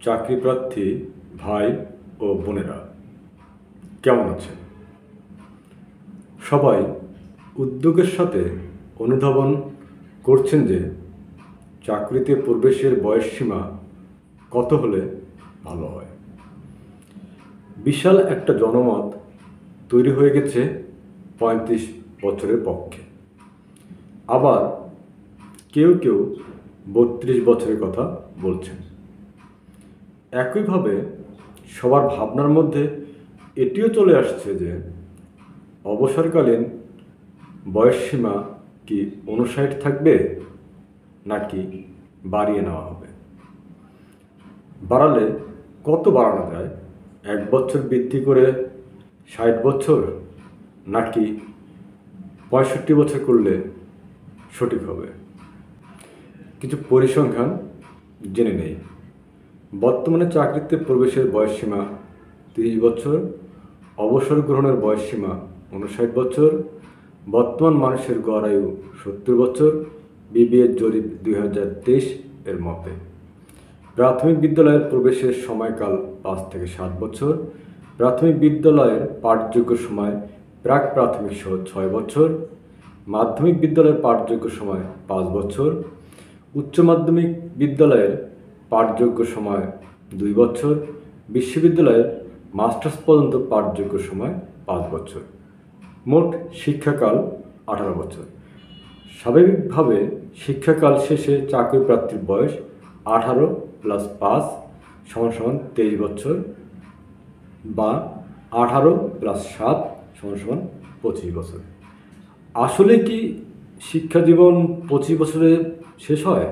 চাকরিপ্রার্থী ভাই ও বোনেরা কেমন আছেন? সবাই উদ্যোগের সাথে অনুধাবন করছেন যে চাকরিতে প্রবেশের বয়সসীমা কত হলে ভালো হয়। বিশাল একটা জনমত তৈরি হয়ে গেছে ৩৫ বছরের পক্ষে, আবার কেউ কেউ ৩২ বছরের কথা বলছেন। একইভাবে সবার ভাবনার মধ্যে এটিও চলে আসছে যে অবসরকালীন বয়সসীমা কি ৫৯ থাকবে নাকি বাড়িয়ে নেওয়া হবে। বাড়ালে কত বাড়ানো যায়? ১ বছর বৃদ্ধি করে ৬০ বছর নাকি ৬৫ বছর করলে সঠিক হবে? কিছু পরিসংখ্যান জেনে নেই। বর্তমানে চাকরিতে প্রবেশের বয়সসীমা ৩০ বছর, অবসর গ্রহণের বয়সসীমা ৫৯ বছর, বর্তমান মানুষের গড় আয়ু ৭০ বছর বিবিএর জরিপ ২০২৩ এর মতে। প্রাথমিক বিদ্যালয়ের প্রবেশের সময়কাল ৫ থেকে ৭ বছর, প্রাথমিক বিদ্যালয়ের পাঠযোগ্য সময় প্রাক প্রাথমিক সহ ৬ বছর, মাধ্যমিক বিদ্যালয়ের পাঠযোগ্য সময় ৫ বছর, উচ্চ মাধ্যমিক বিদ্যালয়ের পাঠযোগ্য সময় ২ বছর, বিশ্ববিদ্যালয়ের মাস্টার্স পর্যন্ত পাঠযোগ্য সময় ৫ বছর, মোট শিক্ষাকাল ১৮ বছর। স্বাভাবিকভাবে শিক্ষাকাল শেষে চাকরি প্রার্থীর বয়স ১৮ + ৫ = ২৩ বছর বা ১৮ + ৭ = ২৫ বছর। আসলে কি শিক্ষাজীবন ২৫ বছরে শেষ হয়?